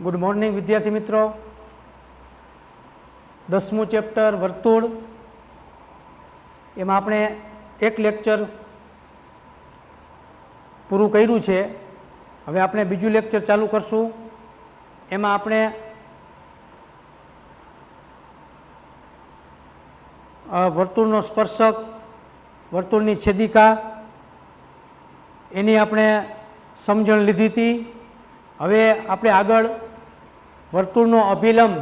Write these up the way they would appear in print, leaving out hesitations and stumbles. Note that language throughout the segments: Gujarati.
गुड मॉर्निंग विद्यार्थी मित्रों। 10मुं चेप्टर वर्तुळ एमां आपणे एक लेक्चर पूरुं कर्युं छे। हवे आपणे बीजुं लेक्चर चालू करशुं। एमां आपणे वर्तुळनो स्पर्शक, वर्तुळनी छेदिका एनी आपणे समजण लीधी हती। हवे आपणे आगळ वर्तुळनो अभिलंब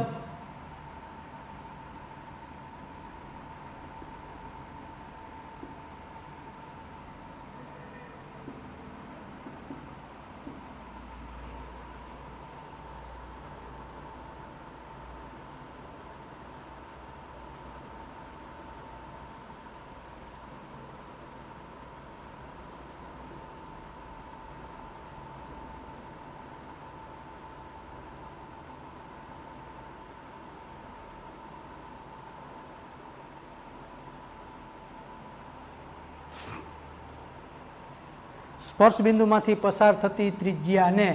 स्पर्श बिंदुमांथी पसार थती त्रिज्याने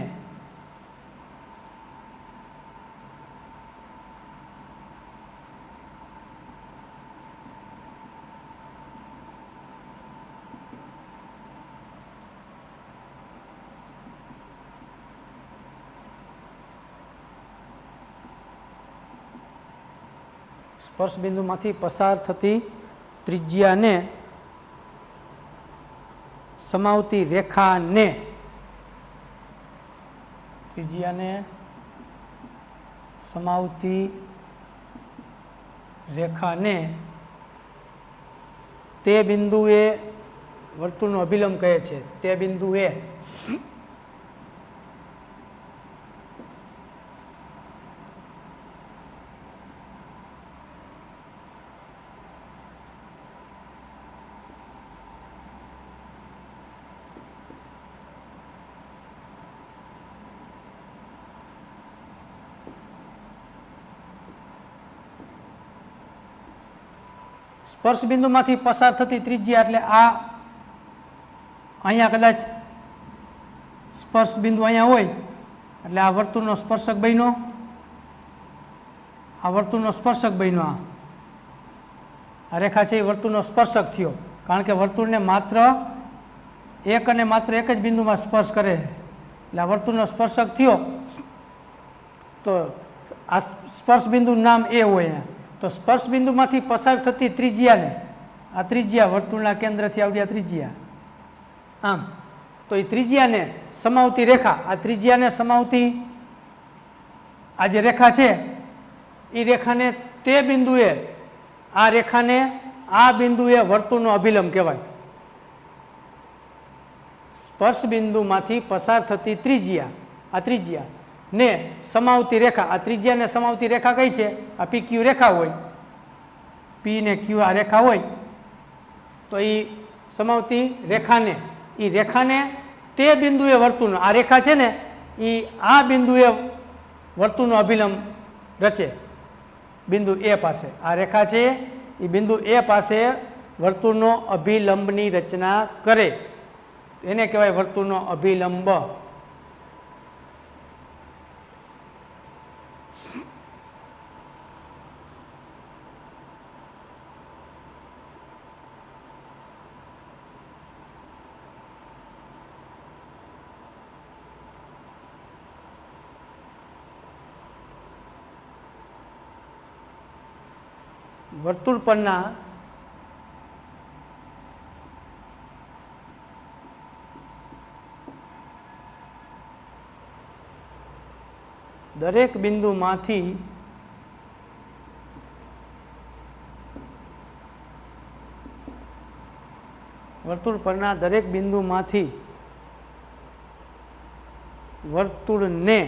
स्पर्श बिंदुमांथी पसार थती त्रिज्याने समावती रेखा ने त्रिज्याने समावती रेखा ने ते बिंदुए वर्तुळनो अभिलंब कहे छे। ते बिंदुए स्पर्श बिंदु में पसार थती त्रिज्या एटले आ अहींया कदाच स्पर्श बिंदु अहींया होय एटले आ वर्तुळनो स्पर्शक बन्यो। आ वर्तुळनो स्पर्शक बन्यो। आ रेखा छे वर्तुळनो स्पर्शक थयो, कारण के वर्तुळने मात्र एक ज बिंदु में स्पर्श करे एटले आ वर्तुळनो स्पर्शक थयो। तो आ स्पर्श बिंदु नाम ए होय। तो स्पर्श बिंदु में पसार थती त्रिज्या ने आ त्रिज्या वर्तुळना केंद्र थी आवडी आ त्रिज्या आम तो ये त्रिज्या ने समावती रेखा आ त्रिज्या ने समावती आ जे रेखा छे ई रेखा ने ते बिंदुए आ रेखा ने आ बिंदुए वर्तुळनो अभिलंब कहेवाय। स्पर्श बिंदु में पसार थती त्रिज्या आ त्रिज्या ने समावती रेखा आ त्रिज्या ने समावती रेखा कई छे? आ पी क्यू रेखा होय। पी ने क्यू आ रेखा होय तो ई समावती रेखा ने ते बिंदुए वर्तुळनो आ रेखा छे ने ई आ बिंदुए वर्तुळनो अभिलंब रचे बिंदु ए पासे। आ रेखा छे ई बिंदु ए पासे वर्तुळनो अभिलंबनी रचना करे एने कहेवाय वर्तुळनो अभिलंब। वर्तुळ परना दरेक बिंदु मांथी वर्तुळ परना दरेक बिंदु मांथी वर्तुळने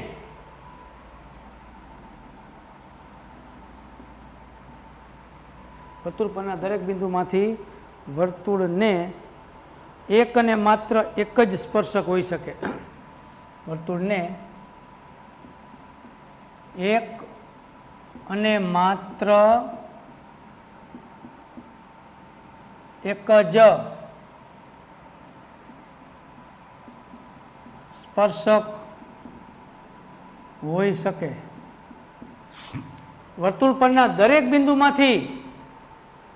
वर्तुळ परना दरेक बिंदु मांथी वर्तुळने एक ने मात्र एक ज स्पर्शक होई शके। वर्तुळने एक अने मात्र एक ज स्पर्शक હોઈ શકે। વર્તુળ પરના દરેક બિંદુમાંથી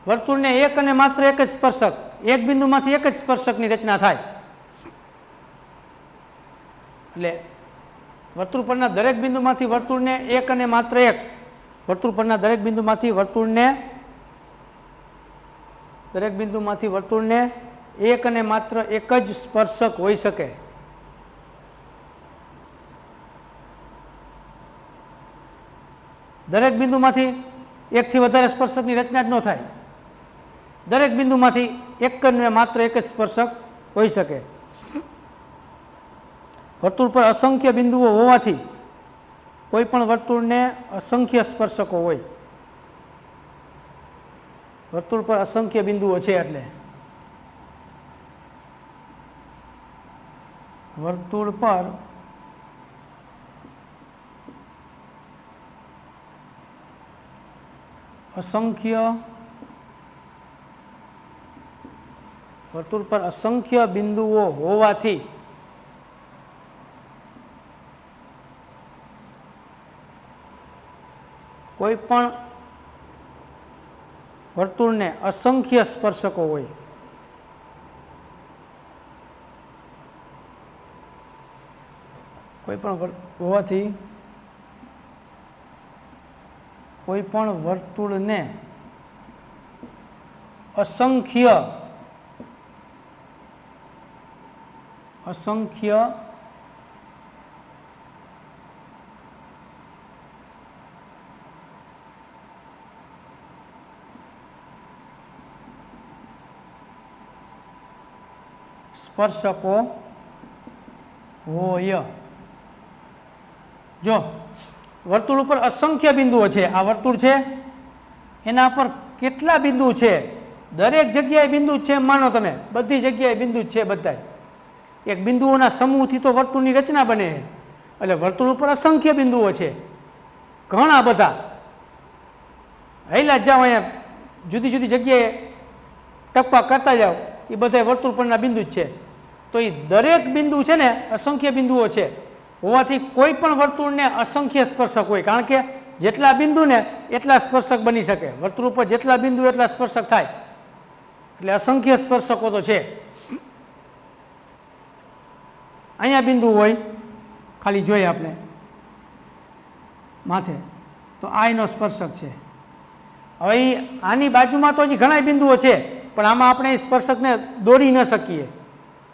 વર્તુળને એક અને માત્ર એક જ સ્પર્શક, એક બિંદુમાંથી એક જ સ્પર્શકની રચના થાય। એટલે વર્તુળ પરના દરેક બિંદુમાંથી વર્તુળને એક અને માત્ર એક, વર્તુળ પરના દરેક બિંદુમાંથી વર્તુળને એક અને માત્ર એક જ સ્પર્શક હોઈ શકે। દરેક બિંદુમાંથી એકથી વધારે સ્પર્શકની રચના જ ન થાય। દરેક બિંદુમાંથી એક અને માત્ર એક જ સ્પર્શક હોઈ શકે। વર્તુળ પર અસંખ્ય બિંદુઓ હોવાથી કોઈ પણ વર્તુળને અસંખ્ય સ્પર્શકો હોય। વર્તુળ પર અસંખ્ય બિંદુઓ છે એટલે વર્તુળ પર અસંખ્ય બિંદુઓ હોવાથી કોઈ પણ વર્તુળને અસંખ્ય સ્પર્શકો હોય। કોઈ પણ વર્તુળને અસંખ્ય સ્પર્શકો હોય। જો વર્તુળ ઉપર અસંખ્ય બિંદુઓ છે, આ વર્તુળ છે એના પર કેટલા બિંદુ છે, દરેક જગ્યાએ બિંદુ જ છે એમ માનો તમે, બધી જગ્યાએ બિંદુ જ છે બધા। એક બિંદુઓના સમૂહથી તો વર્તુળની રચના બને, એટલે વર્તુળ ઉપર અસંખ્ય બિંદુઓ છે, ઘણા બધા। હૈલા જાઓ અહીંયા જુદી જુદી જગ્યાએ ટપ્પા કરતા જાઓ, એ બધા વર્તુળ પરના બિંદુ જ છે। તો એ દરેક બિંદુ છે ને અસંખ્ય બિંદુઓ છે હોવાથી કોઈ પણ વર્તુળને અસંખ્ય સ્પર્શક હોય, કારણ કે જેટલા બિંદુ ને એટલા સ્પર્શક બની શકે। વર્તુળ ઉપર જેટલા બિંદુ એટલા સ્પર્શક થાય, એટલે અસંખ્ય સ્પર્શકો તો છે। અહીંયા બિંદુ હોય, ખાલી જોઈએ આપણે માથે, તો આ એનો સ્પર્શક છે। હવે આની બાજુમાં તો હજી ઘણા બિંદુઓ છે, પણ આમાં આપણે સ્પર્શકને દોરી ન શકીએ।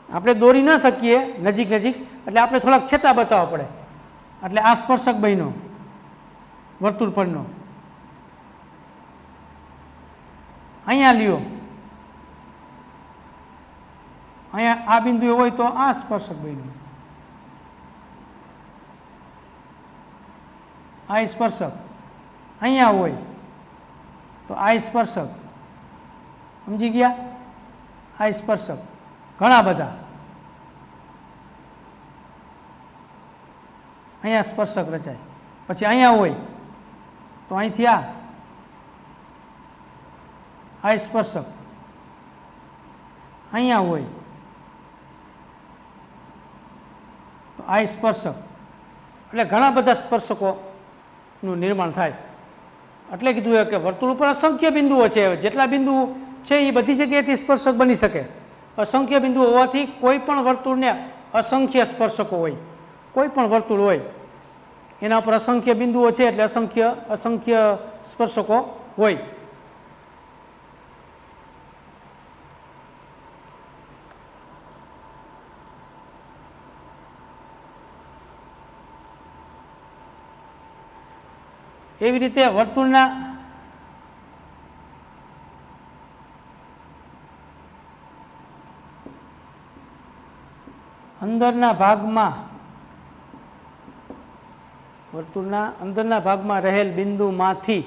આપણે દોરી ન શકીએ નજીક નજીક, એટલે આપણે થોડાક છેટા બતાવવા પડે, એટલે આ સ્પર્શક બન્યો વર્તુળ પરનો। અહીંયા લ્યો, અહીંયા આ બિંદુ હોય તો આ સ્પર્શક બન્યો, આ સ્પર્શક। અહીંયા હોય તો આ સ્પર્શક, સમજી ગયા? આ સ્પર્શક ઘણા બધા, અહીંયા સ્પર્શક રચાય। પછી અહીંયા હોય તો અહીંથી આ સ્પર્શક, અહીંયા હોય તો આ સ્પર્શક, એટલે ઘણા બધા સ્પર્શકોનું નિર્માણ થાય। એટલે કીધું કે વર્તુળ ઉપર અસંખ્ય બિંદુઓ છે, જેટલા બિંદુઓ છે એ બધી જગ્યાએથી સ્પર્શક બની શકે। અસંખ્ય બિંદુઓ હોવાથી કોઈ પણ વર્તુળને અસંખ્ય સ્પર્શકો હોય। કોઈ પણ વર્તુળ હોય એના પર અસંખ્ય બિંદુઓ છે એટલે અસંખ્ય સ્પર્શકો હોય। એવી રીતે વર્તુળના અંદરના ભાગમાં, વર્તુળના અંદરના ભાગમાં રહેલ બિંદુમાંથી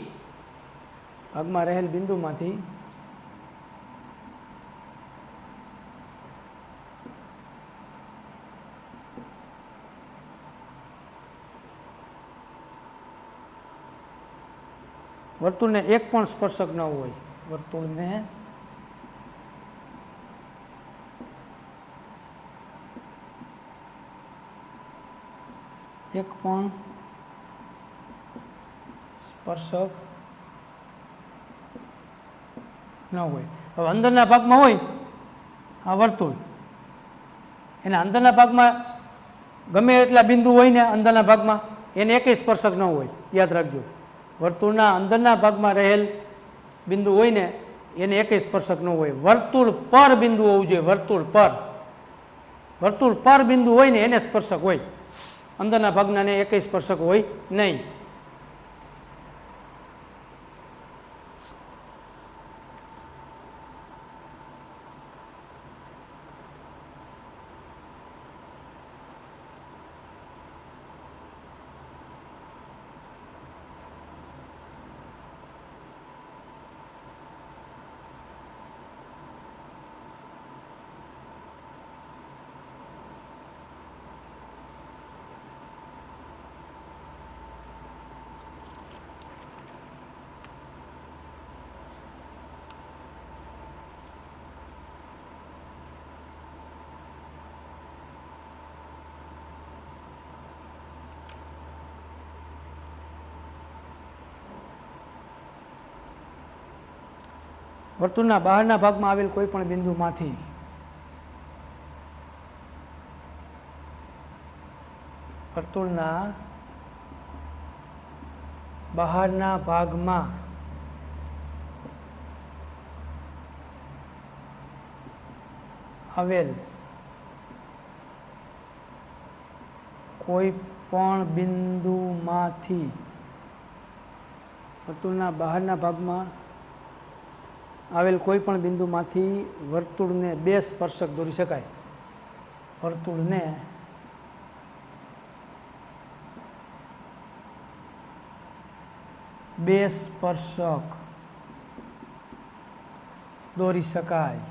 વર્તુળને એક પણ સ્પર્શક ન હોય, વર્તુળને એક પણ સ્પર્શક ન હોય. હવે અંદરના ભાગમાં હોય આ વર્તુળ, એના અંદરના ભાગમાં ગમે એટલા બિંદુ હોય ને અંદરના ભાગમાં એને એકેય સ્પર્શક ન હોય. યાદ રાખજો, વર્તુળના અંદરના ભાગમાં રહેલ બિંદુ હોય ને એને એકેય સ્પર્શક ન હોય. વર્તુળ પર બિંદુ હોવું જોઈએ. વર્તુળ પર બિંદુ હોય ને એને સ્પર્શક હોય. અંદરના ભાગના ને એકેય સ્પર્શક હોય નહીં. વર્તુળના બહારના ભાગમાં આવેલ કોઈ પણ બિંદુમાંથી વર્તુળના બહારના ભાગમાં આવેલ કોઈ પણ બિંદુમાંથી વર્તુળના બહારના ભાગમાં આવેલ કોઈ પણ બિંદુમાંથી વર્તુળને બે સ્પર્શક દોરી શકાય. વર્તુળને બે સ્પર્શક દોરી શકાય.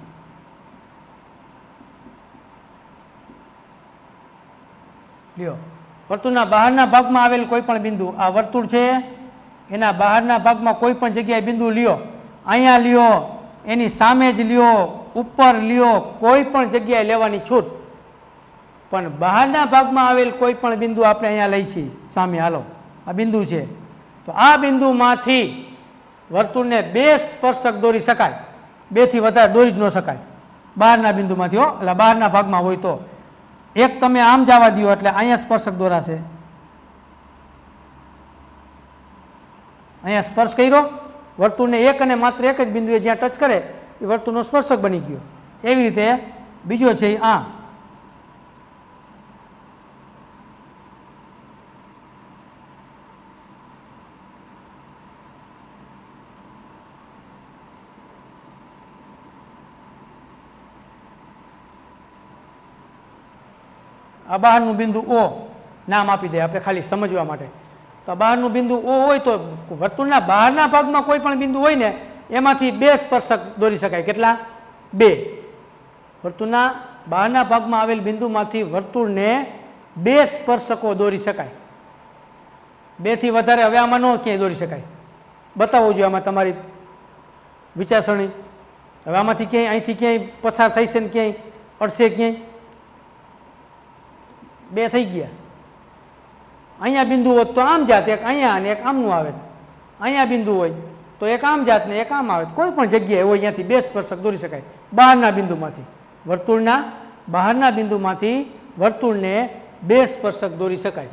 લ્યો, વર્તુળના બહારના ભાગમાં આવેલ કોઈ પણ બિંદુ, આ વર્તુળ છે એના બહારના ભાગમાં કોઈ પણ જગ્યાએ બિંદુ લ્યો, અહીંયા લ્યો, એની સામે જ લ્યો, ઉપર લ્યો, કોઈ પણ જગ્યાએ લેવાની છૂટ. પણ બહારના ભાગમાં આવેલ કોઈ પણ બિંદુ આપણે અહીંયા લઈ છીએ સામે. હાલો, આ બિંદુ છે તો આ બિંદુમાંથી વર્તુળને બે સ્પર્શક દોરી શકાય. બેથી વધારે દોરી જ ન શકાય બહારના બિંદુમાંથી. એટલે બહારના ભાગમાં હોય તો એક તમે આમ જવા દો એટલે અહીંયા સ્પર્શક દોરાશે. અહીંયા સ્પર્શ કર્યો, વર્તુળને એક અને માત્ર એક જ બિંદુએ જ્યાં ટચ કરે એ વર્તુળનો સ્પર્શક બની ગયો. એવી રીતે બીજો છે આ બહારનું બિંદુ ઓ નામ આપી દે આપણે ખાલી સમજવા માટે. તો બહારનું બિંદુ ઓ હોય તો વર્તુળના બહારના ભાગમાં કોઈ પણ બિંદુ હોય ને એમાંથી બે સ્પર્શક દોરી શકાય. કેટલા? બે. વર્તુળના બહારના ભાગમાં આવેલ બિંદુમાંથી વર્તુળને બે સ્પર્શકો દોરી શકાય. બેથી વધારે હવે આમાં ન ક્યાંય દોરી શકાય. બતાવવું જોઈએ આમાં તમારી વિચારસરણી. હવે આમાંથી ક્યાંય અહીંથી ક્યાંય પસાર થઈ છે ને ક્યાંય અડશે ક્યાંય? બે થઈ ગયા. અહીંયા બિંદુ હોત તો આમ જાત, એક અહીંયા અને એક આમનું આવે. અહીંયા બિંદુ હોય તો એક આમ જાત ને એક આમ આવે. કોઈ પણ જગ્યાએ હોય અહીંયાથી બે સ્પર્શક દોરી શકાય બહારના બિંદુમાંથી. વર્તુળના બહારના બિંદુમાંથી વર્તુળને બે સ્પર્શક દોરી શકાય.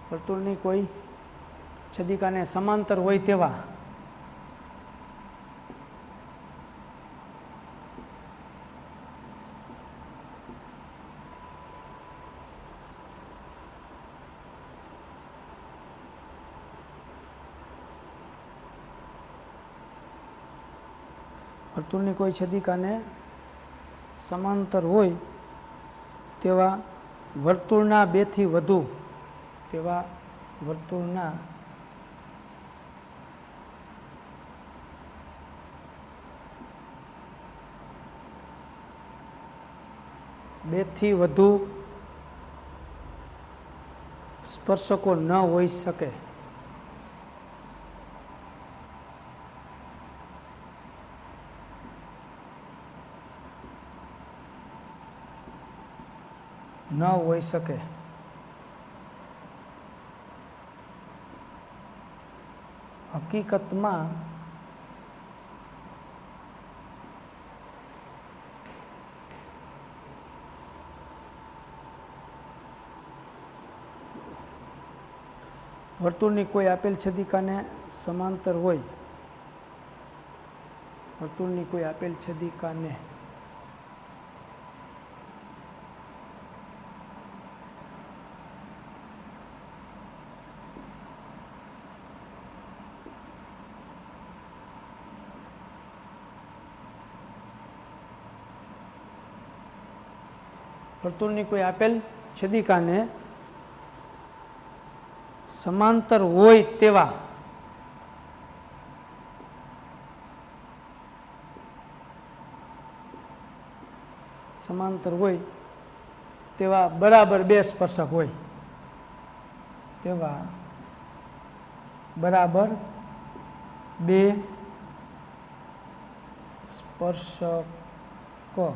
વર્તુળની કોઈ છેદિકાને સમાંતર હોય તેવા વર્તુળની કોઈ છેદિકાને સમાંતર હોય તેવા વર્તુળના બેથી વધુ તેવા વર્તુળના બેથી વધુ સ્પર્શકો ન હોઈ શકે. ન હોઈ શકે. હકીકતમાં વર્તુળની કોઈ આપેલ છેદિકાને સમાંતર હોય વર્તુળની કોઈ આપેલ છેદિકાને સમાંતર હોય તેવા બરાબર બે સ્પર્શક હોય તેવા બરાબર બે સ્પર્શકો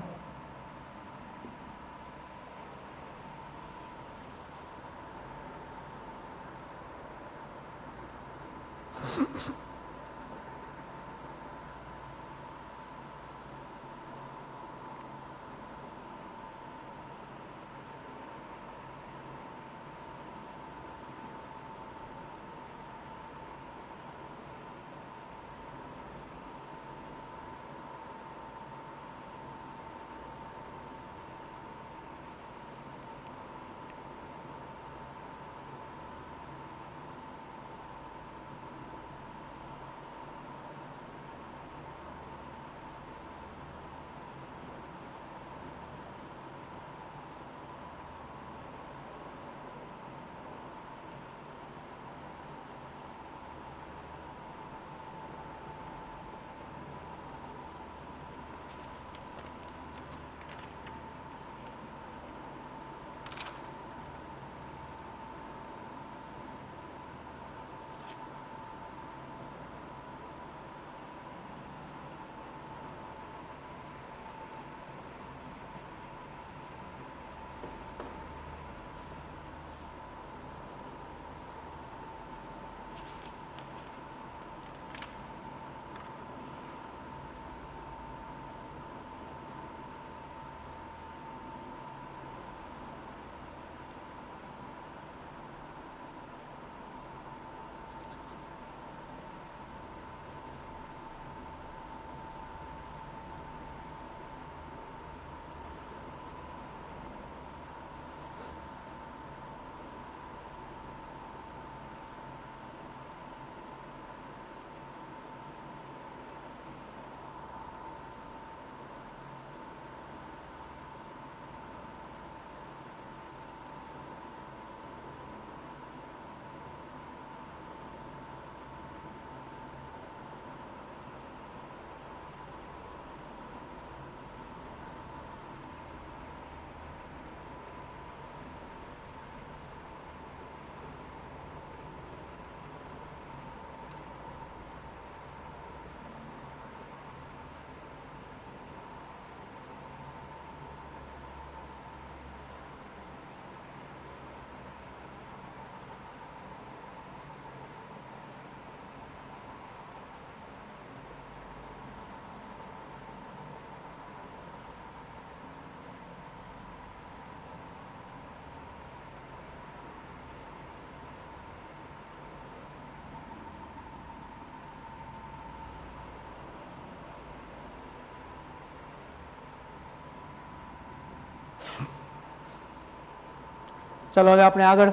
ચાલો હવે આપણે આગળ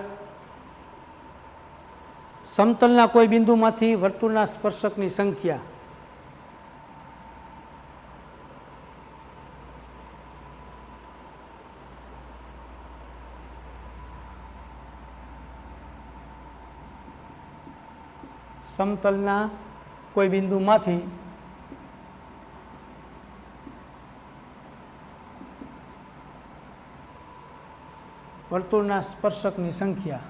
સમતલના કોઈ બિંદુમાંથી વર્તુળના સ્પર્શકની સંખ્યા. સમતલના કોઈ બિંદુમાંથી વર્તુળના સ્પર્શકની સંખ્યા.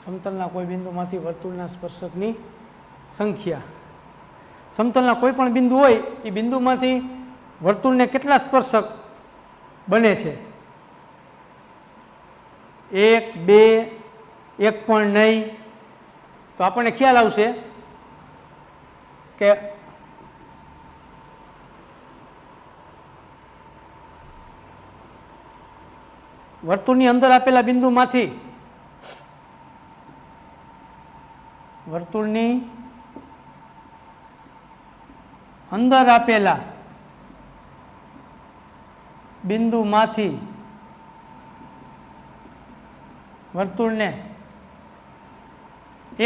સમતલના કોઈ બિંદુમાંથી વર્તુળના સ્પર્શકની સંખ્યા. સમતલના કોઈ પણ બિંદુ હોય એ બિંદુમાંથી વર્તુળને કેટલા સ્પર્શક બને છે? 1, 2, 1 પણ નહીં. તો આપણને ખ્યાલ આવશે કે વર્તુળની અંદર આપેલા બિંદુમાંથી વર્તુળની અંદર આપેલા બિંદુમાંથી વર્તુળને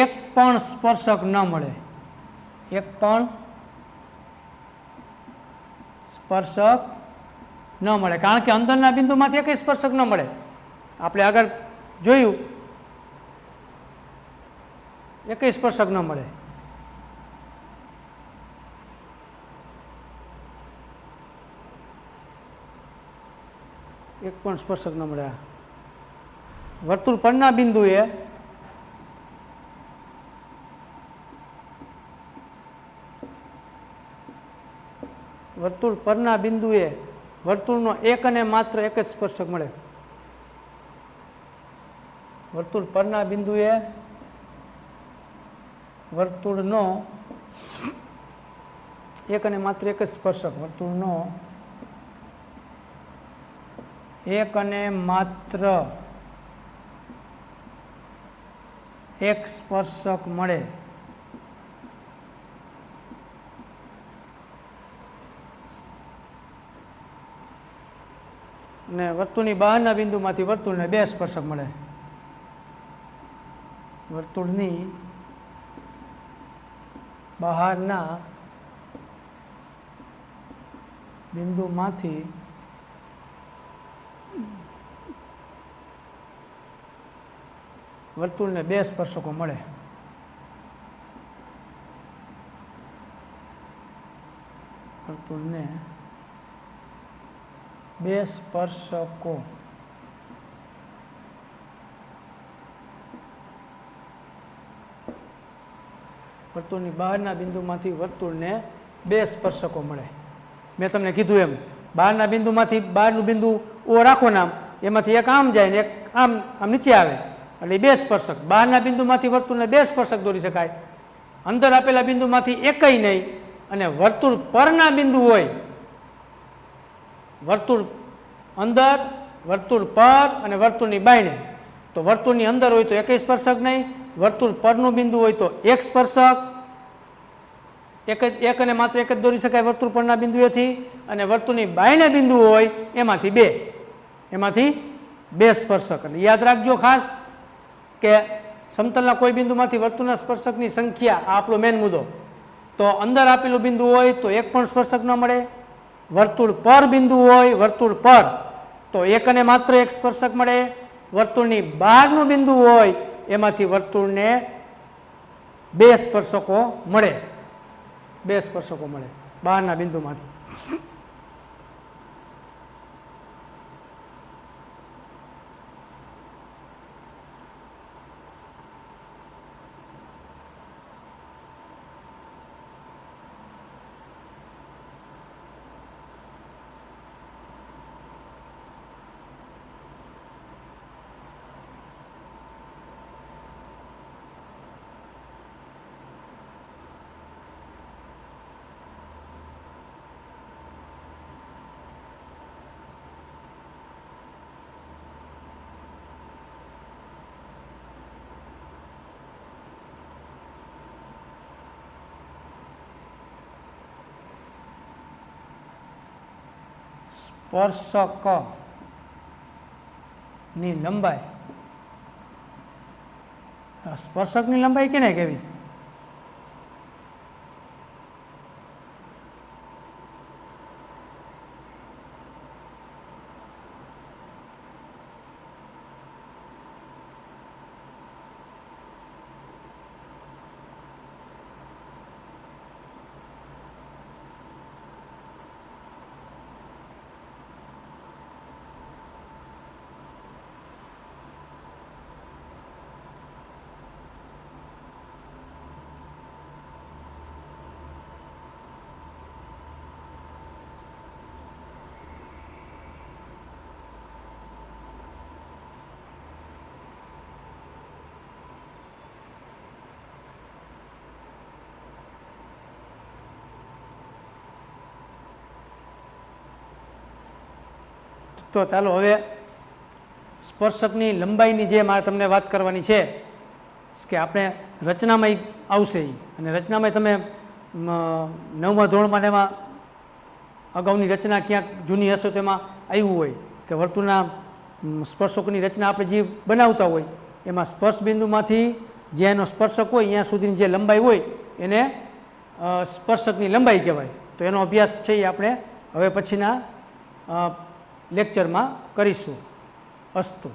એક પણ સ્પર્શક ન મળે. એક પણ સ્પર્શક ન મળે, કારણ કે અંદરના બિંદુમાંથી એક સ્પર્શક ન મળે. આપણે આગળ જોયું, એક સ્પર્શક ન મળે. એક પણ સ્પર્શક ન મળે. વર્તુળ પરના બિંદુએ વર્તુળનો એક અને માત્ર એક જ સ્પર્શક મળે. વર્તુળ પરના બિંદુએ વર્તુળનો એક અને માત્ર એક જ સ્પર્શક. વર્તુળનો એક અને માત્ર એક સ્પર્શક મળે. અને વર્તુળની બહારના બિંદુમાંથી વર્તુળને બે સ્પર્શક મળે. વર્તુળની બહારના બિંદુમાંથી વર્તુળને બે સ્પર્શકો મળે. વર્તુળને બે સ્પર્શકો વર્તુળની બહારના બિંદુમાંથી વર્તુળને બે સ્પર્શકો મળે. મેં તમને કીધું એમ, બહારના બિંદુમાંથી બહારનું બિંદુ ઓ રાખો નામ, એમાંથી એક આમ જાય ને એક આમ આમ નીચે આવે, એટલે બે સ્પર્શક. બહારના બિંદુમાંથી વર્તુળને બે સ્પર્શક દોરી શકાય, અંદર આપેલા બિંદુમાંથી એકય નહીં. અને વર્તુળ પરના બિંદુ હોય, વર્તુળ અંદર, વર્તુળ પર અને વર્તુળની બાયણે. તો વર્તુળની અંદર હોય તો એકય સ્પર્શક નહીં, વર્તુળ પરનું બિંદુ હોય તો એક સ્પર્શક. એક અને માત્ર એક જ દોરી શકાય વર્તુળ પરના બિંદુએથી. અને વર્તુળની બાયણે બિંદુ હોય એમાંથી બે સ્પર્શક. એટલે યાદ રાખજો ખાસ કે સમતલના કોઈ બિંદુમાંથી વર્તુળના સ્પર્શકની સંખ્યા, આ આપણો મેન મુદ્દો. તો અંદર આપેલું બિંદુ હોય તો એક પણ સ્પર્શક ન મળે. વર્તુળ પર બિંદુ હોય, વર્તુળ પર, તો એક અને માત્ર એક સ્પર્શક મળે. વર્તુળની બહારનું બિંદુ હોય એમાંથી વર્તુળને બે સ્પર્શકો મળે. બે સ્પર્શકો મળે બહારના બિંદુમાંથી. સ્પર્શકની લંબાઈ, સ્પર્શકની લંબાઈ કેને કહેવી? તો ચાલો હવે સ્પર્શકની લંબાઈની જે મારે તમને વાત કરવાની છે કે આપણે રચનામાં આવશે અને રચનામાં તમે 9મા ધોરણમાં એમાં અગાઉની રચના ક્યાંક જૂની હશે તો એમાં આવ્યું હોય કે વર્તુળના સ્પર્શકોની રચના આપણે જે બનાવતા હોય એમાં સ્પર્શ બિંદુમાંથી જે એનો સ્પર્શક હોય ત્યાં સુધીની જે લંબાઈ હોય એને સ્પર્શકની લંબાઈ કહેવાય. તો એનો અભ્યાસ છે એ આપણે હવે પછીના લેક્ચરમાં કરીશું. અસ્તુ.